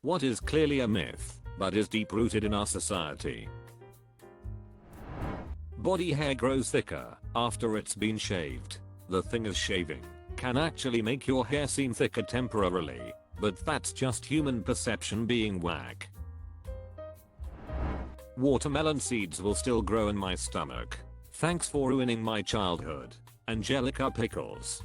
What is clearly a myth, but is deep rooted in our society. Body hair grows thicker after it's been shaved. The thing is, shaving can actually make your hair seem thicker temporarily, but that's just human perception being whack. Watermelon seeds will still grow in my stomach. Thanks for ruining my childhood. Angelica Pickles.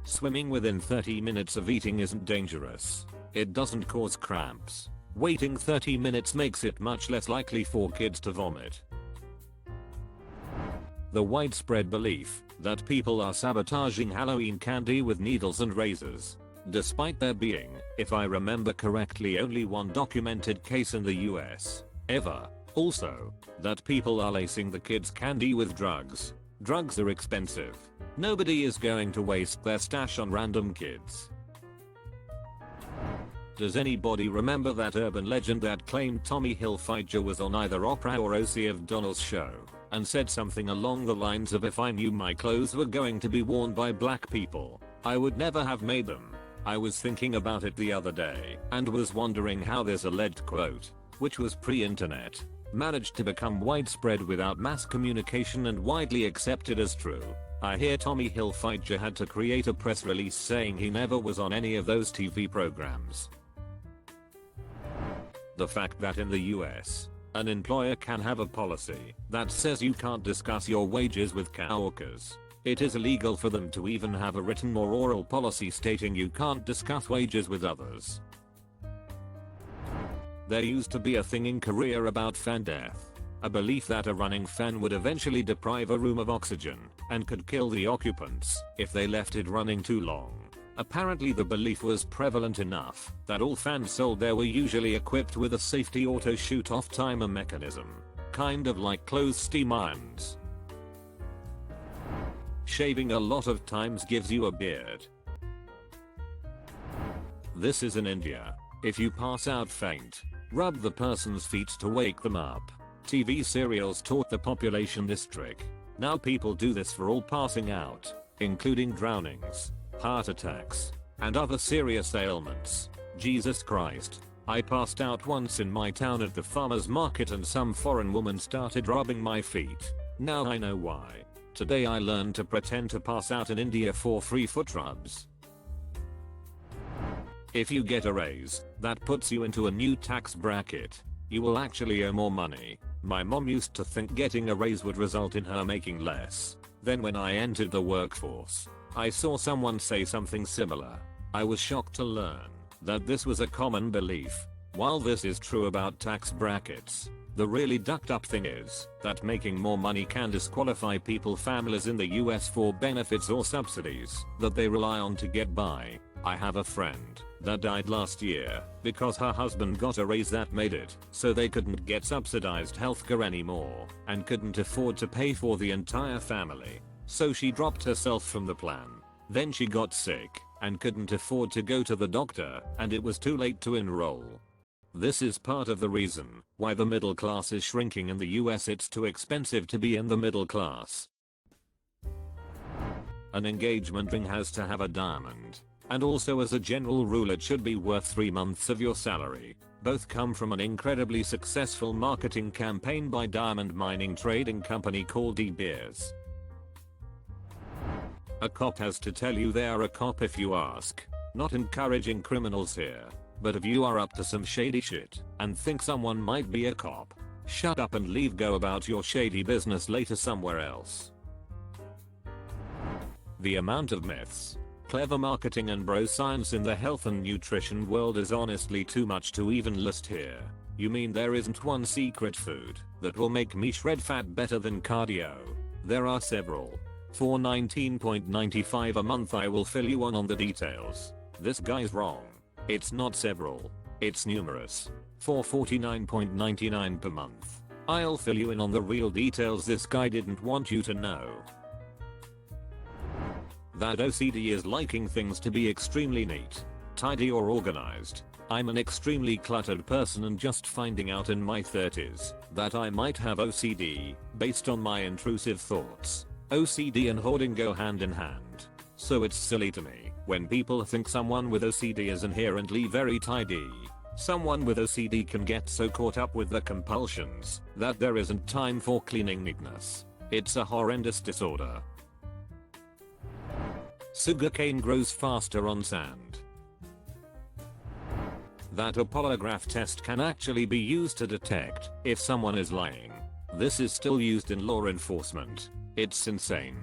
Swimming within 30 minutes of eating isn't dangerous. It doesn't cause cramps. Waiting 30 minutes makes it much less likely for kids to vomit. The widespread belief that people are sabotaging Halloween candy with needles and razors, despite there being, if I remember correctly, only one documented case in the US ever. Also, that people are lacing the kids' candy with drugs. Drugs are expensive. Nobody is going to waste their stash on random kids. Does anybody remember that urban legend that claimed Tommy Hilfiger was on either Oprah or O.C. O'Donnell's show and said something along the lines of, "If I knew my clothes were going to be worn by black people, I would never have made them"? I was thinking about it the other day and was wondering how this alleged quote, which was pre-internet, managed to become widespread without mass communication and widely accepted as true. I hear Tommy Hilfiger had to create a press release saying he never was on any of those TV programs. The fact that in the US, an employer can have a policy that says you can't discuss your wages with coworkers. It is illegal for them to even have a written or oral policy stating you can't discuss wages with others. There used to be a thing in Korea about fan death. A belief that a running fan would eventually deprive a room of oxygen and could kill the occupants if they left it running too long. Apparently the belief was prevalent enough that all fans sold there were usually equipped with a safety auto shoot-off timer mechanism, kind of like closed steam irons. Shaving a lot of times gives you a beard. This is in India. If you pass out faint, rub the person's feet to wake them up. TV serials taught the population this trick. Now people do this for all passing out, including drownings, heart attacks, and other serious ailments. Jesus Christ. I passed out once in my town at the farmer's market and some foreign woman started rubbing my feet. Now I know why. Today I learned to pretend to pass out in India for free foot rubs. If you get a raise, that puts you into a new tax bracket. You will actually owe more money. My mom used to think getting a raise would result in her making less. Then when I entered the workforce, I saw someone say something similar. I was shocked to learn that this was a common belief. While this is true about tax brackets, the really ducked up thing is that making more money can disqualify families in the US for benefits or subsidies that they rely on to get by. I have a friend that died last year because her husband got a raise that made it so they couldn't get subsidized healthcare anymore and couldn't afford to pay for the entire family. So she dropped herself from the plan. Then she got sick and couldn't afford to go to the doctor and it was too late to enroll. This is part of the reason why the middle class is shrinking in the US. It's too expensive to be in the middle class. An engagement ring has to have a diamond. And also as a general rule it should be worth 3 months of your salary. Both come from an incredibly successful marketing campaign by diamond mining trading company called De Beers. A cop has to tell you they are a cop if you ask. Not encouraging criminals here, but if you are up to some shady shit and think someone might be a cop, shut up and leave, go about your shady business later somewhere else. The amount of myths, clever marketing and bro science in the health and nutrition world is honestly too much to even list here. You mean there isn't one secret food that will make me shred fat better than cardio? There are several. For $19.95 a month I will fill you on the details. This guy's wrong. It's not several. It's numerous. For $49.99 per month, I'll fill you in on the real details this guy didn't want you to know. That OCD is liking things to be extremely neat, tidy or organized. I'm an extremely cluttered person and just finding out in my 30s that I might have OCD based on my intrusive thoughts. OCD and hoarding go hand in hand. So it's silly to me When people think someone with OCD is inherently very tidy, someone with OCD can get so caught up with the compulsions that there isn't time for cleaning neatness. It's a horrendous disorder. Sugarcane grows faster on sand. That a polygraph test can actually be used to detect if someone is lying. This is still used in law enforcement. It's insane.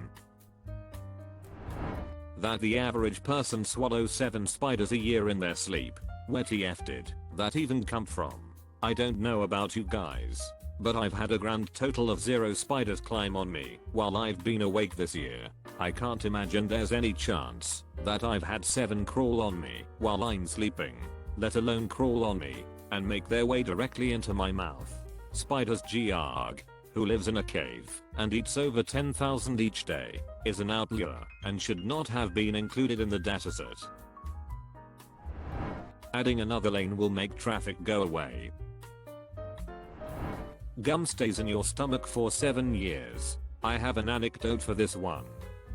That the average person swallows 7 spiders a year in their sleep. Where TF did that even come from? I don't know about you guys, but I've had a grand total of 0 spiders climb on me while I've been awake this year. I can't imagine there's any chance that I've had 7 crawl on me while I'm sleeping, let alone crawl on me and make their way directly into my mouth. Spiders Georg, who lives in a cave and eats over 10,000 each day, is an outlier and should not have been included in the dataset. Adding another lane will make traffic go away. Gum stays in your stomach for 7 years. I have an anecdote for this one.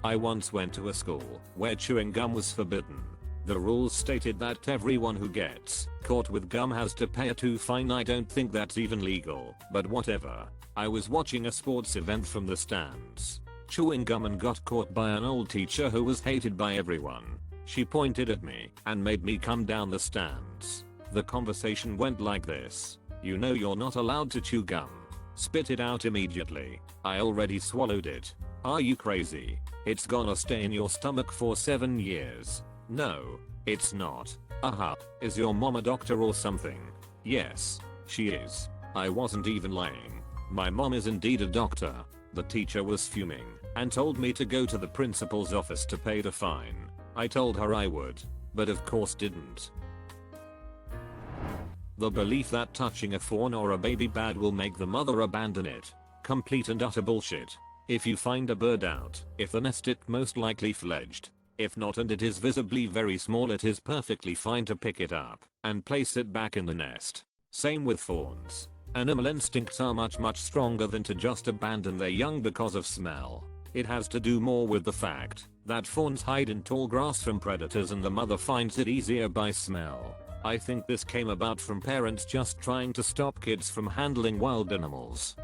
I once went to a school where chewing gum was forbidden. The rules stated that everyone who gets caught with gum has to pay a 2 fine. I don't think that's even legal, but whatever. I was watching a sports event from the stands, chewing gum, and got caught by an old teacher who was hated by everyone. She pointed at me and made me come down the stands. The conversation went like this: "You know you're not allowed to chew gum. Spit it out immediately. I already swallowed it. Are you crazy? It's gonna stay in your stomach for 7 years. No, it's not. Aha. Is your mom a doctor or something?" Yes, she is. I wasn't even lying. My mom is indeed a doctor. The teacher was fuming and told me to go to the principal's office to pay the fine. I told her I would, but of course didn't. The belief that touching a fawn or a baby bird will make the mother abandon it. Complete and utter bullshit. If you find a bird out, if the nest it most likely fledged. If not and it is visibly very small, it is perfectly fine to pick it up and place it back in the nest. Same with fawns. Animal instincts are much stronger than to just abandon their young because of smell. It has to do more with the fact that fawns hide in tall grass from predators and the mother finds it easier by smell. I think this came about from parents just trying to stop kids from handling wild animals.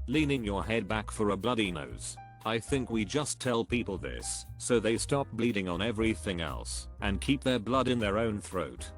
Leaning your head back for a bloody nose. I think we just tell people this so they stop bleeding on everything else and keep their blood in their own throat.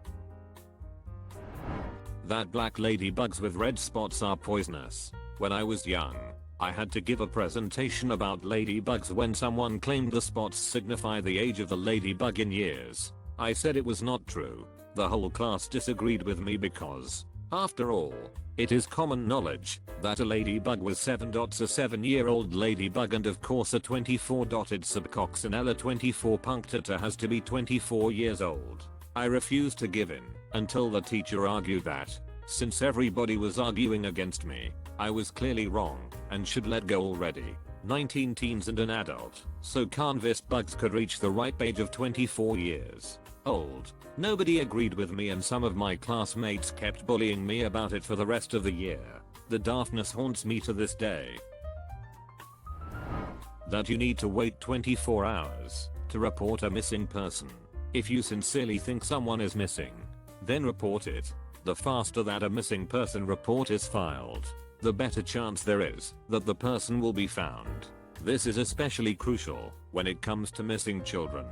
That black ladybugs with red spots are poisonous. When I was young, I had to give a presentation about ladybugs when someone claimed the spots signify the age of the ladybug in years. I said it was not true. The whole class disagreed with me because, after all, it is common knowledge that a ladybug was 7 dots, a 7-year-old ladybug, and of course a 24-dotted subcoccinella 24 punctata has to be 24 years old. I refused to give in until the teacher argued that, since everybody was arguing against me, I was clearly wrong and should let go already. 19 teens and an adult, so canvas bugs could reach the ripe age of 24 years old. Nobody agreed with me and some of my classmates kept bullying me about it for the rest of the year. The daftness haunts me to this day. That you need to wait 24 hours to report a missing person. If you sincerely think someone is missing, then report it. The faster that a missing person report is filed, the better chance there is that the person will be found. This is especially crucial when it comes to missing children.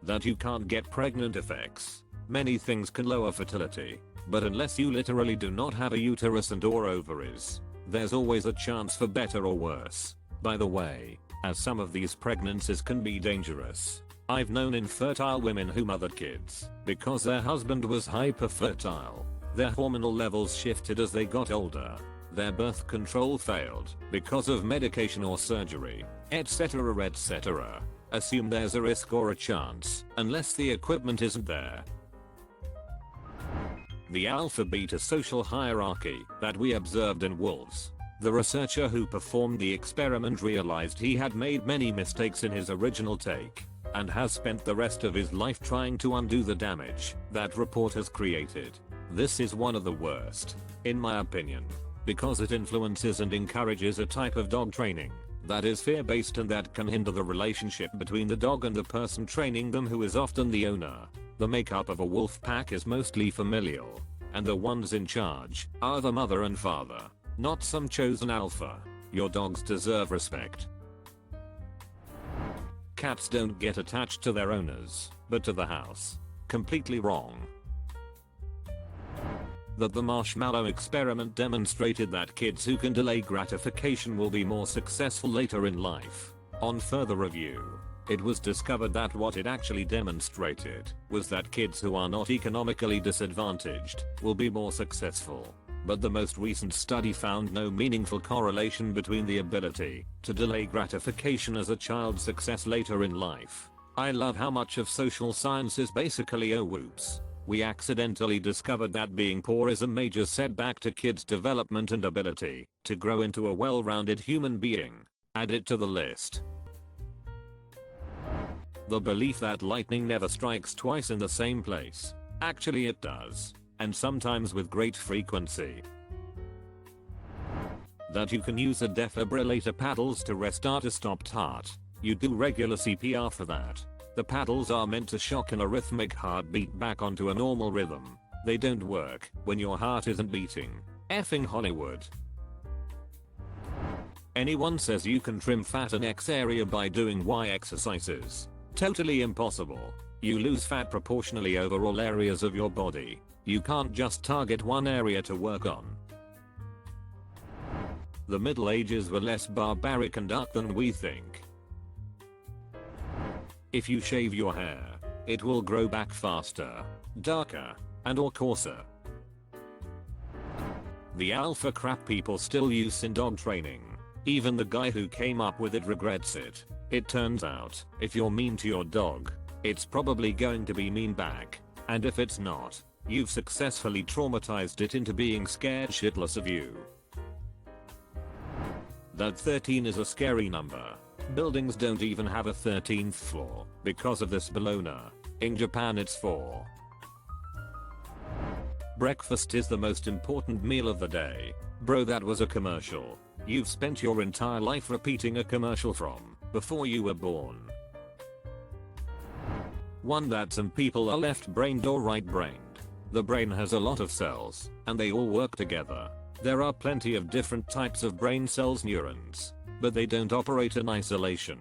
That you can't get pregnant effects. Many things can lower fertility, but unless you literally do not have a uterus and or ovaries, there's always a chance for better or worse. By the way, as some of these pregnancies can be dangerous, I've known infertile women who mothered kids because their husband was hyperfertile. Their hormonal levels shifted as they got older. Their birth control failed because of medication or surgery, etc. etc. Assume there's a risk or a chance unless the equipment isn't there. The alpha-beta social hierarchy that we observed in wolves. The researcher who performed the experiment realized he had made many mistakes in his original take and has spent the rest of his life trying to undo the damage that report has created. This is one of the worst, in my opinion, because it influences and encourages a type of dog training That is fear-based, and that can hinder the relationship between the dog and the person training them, who is often the owner. The makeup of a wolf pack is mostly familial, and the ones in charge are the mother and father, not some chosen alpha. Your dogs deserve respect. Cats don't get attached to their owners, but to the house. Completely wrong. That the marshmallow experiment demonstrated that kids who can delay gratification will be more successful later in life. On further review, it was discovered that what it actually demonstrated was that kids who are not economically disadvantaged will be more successful. But the most recent study found no meaningful correlation between the ability to delay gratification as a child's success later in life. I love how much of social science is basically oh whoops. We accidentally discovered that being poor is a major setback to kids' development and ability to grow into a well-rounded human being. Add it to the list. The belief that lightning never strikes twice in the same place. Actually it does, and sometimes with great frequency. That you can use a defibrillator paddles to restart a stopped heart. You do regular CPR for that. The paddles are meant to shock an arrhythmic heartbeat back onto a normal rhythm. They don't work when your heart isn't beating. Effing Hollywood. Anyone says you can trim fat in X area by doing Y exercises. Totally impossible. You lose fat proportionally over all areas of your body. You can't just target one area to work on. The Middle Ages were less barbaric and dark than we think. If you shave your hair, it will grow back faster, darker, and or coarser. The alpha crap people still use in dog training. Even the guy who came up with it regrets it. It turns out, if you're mean to your dog, it's probably going to be mean back. And if it's not, you've successfully traumatized it into being scared shitless of you. That 13 is a scary number. Buildings don't even have a 13th floor because of this baloney. In Japan it's 4. Breakfast is the most important meal of the day. Bro, that was a commercial. You've spent your entire life repeating a commercial from before you were born. One, that some people are left-brained or right-brained. The brain has a lot of cells, and they all work together. There are plenty of different types of brain cells, neurons, but they don't operate in isolation.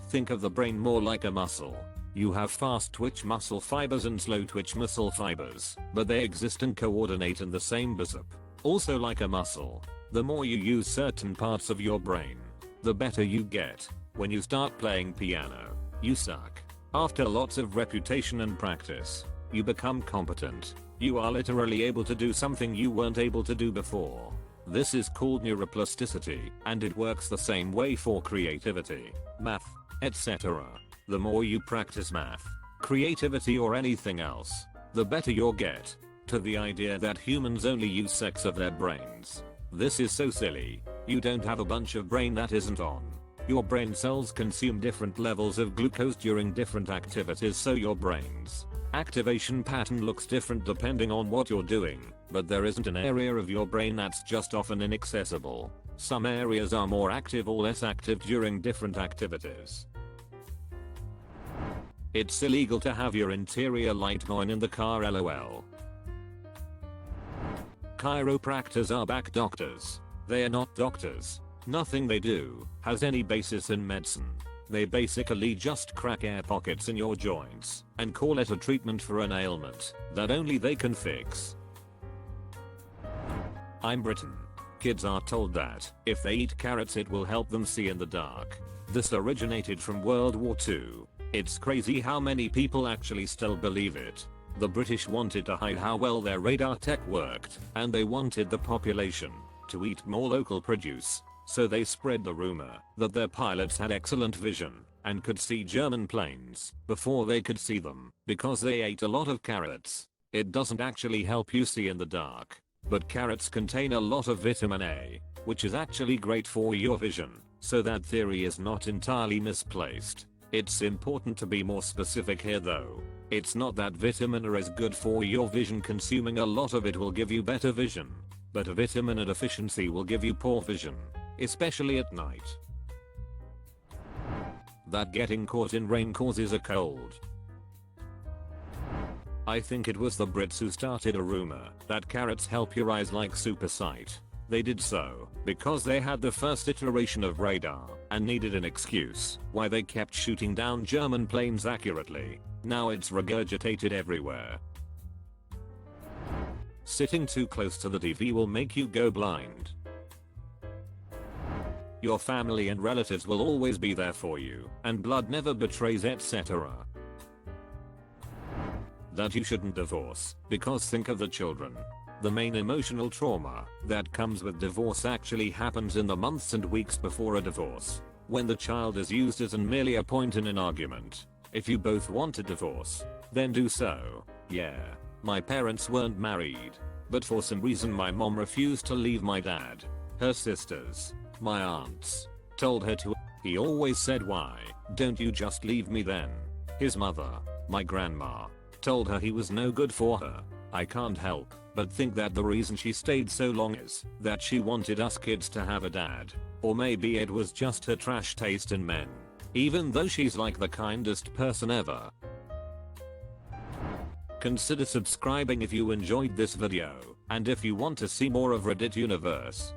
Think of the brain more like a muscle. You have fast twitch muscle fibers and slow twitch muscle fibers, but they exist and coordinate in the same bicep. Also like a muscle, the more you use certain parts of your brain, the better you get. When you start playing piano, you suck. After lots of repetition and practice, you become competent. You are literally able to do something you weren't able to do before. This is called neuroplasticity, and it works the same way for creativity, math, etc. The more you practice math, creativity or anything else, the better you'll get. To the idea that humans only use sex of their brains. This is so silly. You don't have a bunch of brain that isn't on. Your brain cells consume different levels of glucose during different activities, so your brain's activation pattern looks different depending on what you're doing, but there isn't an area of your brain that's just often inaccessible. Some areas are more active or less active during different activities. It's illegal to have your interior light on in the car, lol. Chiropractors are back, doctors. They are not doctors. Nothing they do has any basis in medicine. They basically just crack air pockets in your joints and call it a treatment for an ailment that only they can fix. I'm Britain. Kids are told that if they eat carrots it will help them see in the dark. This originated from World War II. It's crazy how many people actually still believe it. The British wanted to hide how well their radar tech worked, and they wanted the population to eat more local produce. So they spread the rumor that their pilots had excellent vision and could see German planes before they could see them because they ate a lot of carrots. It doesn't actually help you see in the dark, but carrots contain a lot of vitamin A, which is actually great for your vision, so that theory is not entirely misplaced. It's important to be more specific here though. It's not that vitamin A is good for your vision. Consuming a lot of it will give you better vision, but a vitamin A deficiency will give you poor vision, especially at night. that getting caught in rain causes a cold. I think it was the Brits who started a rumor that carrots help your eyes like super sight. They did so because they had the first iteration of radar and needed an excuse why they kept shooting down German planes accurately. Now it's regurgitated everywhere. Sitting too close to the TV will make you go blind. Your family and relatives will always be there for you, and blood never betrays, etc. That you shouldn't divorce, because think of the children. The main emotional trauma that comes with divorce actually happens in the months and weeks before a divorce, when the child is used as merely a point in an argument. If you both want a divorce, then do so. Yeah, my parents weren't married, but for some reason my mom refused to leave my dad. Her sisters, my aunts, told her to. He always said, "Why don't you just leave me then?" His mother, my grandma, told her he was no good for her. I can't help but think that the reason she stayed so long is that she wanted us kids to have a dad. Or maybe it was just her trash taste in men. Even though she's like the kindest person ever. Consider subscribing if you enjoyed this video, and if you want to see more of Reddit Universe.